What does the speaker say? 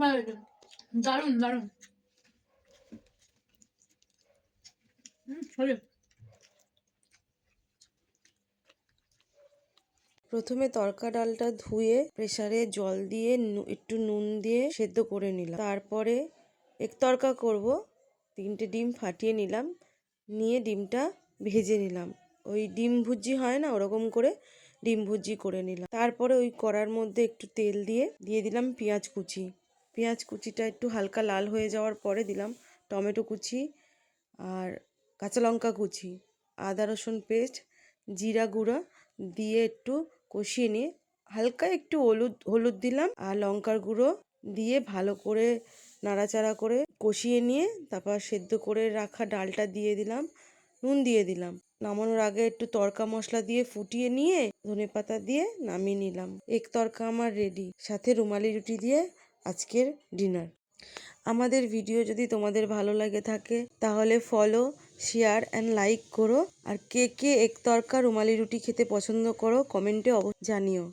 ভালো হয়েছে, দারুণ দারুণ। প্রথমে তড়কা ডালটা ধুয়ে প্রেসারে জল দিয়ে একটু নুন দিয়ে সেদ্ধ করে নিলাম। তারপরে এক তড়কা করব, 3টে ডিম ফাটিয়ে নিলাম, নিয়ে ডিমটা ভেজে নিলাম। ওই ডিম ভুজি হয় না, ওরকম করে ডিম ভুজি করে নিলাম। তারপরে ওই কড়ার মধ্যে একটু তেল দিয়ে দিলাম পেঁয়াজ কুচি। পেঁয়াজ কুচিটা একটু হালকা লাল হয়ে যাওয়ার পরে দিলাম টমেটো কুচি আর কাঁচা লঙ্কা কুচি, আদা রসুন পেস্ট, জিরা গুঁড়া দিয়ে একটু কষিয়ে নিয়ে হালকা একটু হলুদ দিলাম আর লঙ্কার গুঁড়ো দিয়ে ভালো করে নাড়াচাড়া করে কষিয়ে নিয়ে তারপর সেদ্ধ করে রাখা ডালটা দিয়ে দিলাম, নুন দিয়ে দিলাম। নামানোর আগে একটু তড়কা মশলা দিয়ে ফুটিয়ে নিয়ে ধনেপাতা দিয়ে নামিয়ে নিলাম। এক তড়কা আমার রেডি, সাথে রুমালি রুটি দিয়ে আজকের ডিনার। আমাদের ভিডিও যদি তোমাদের ভালো লাগে থাকে তাহলে ফলো, শেয়ার অ্যান্ড লাইক করো। আর কে কে এক তড়কা রুমালি রুটি খেতে পছন্দ করো কমেন্টে জানিও।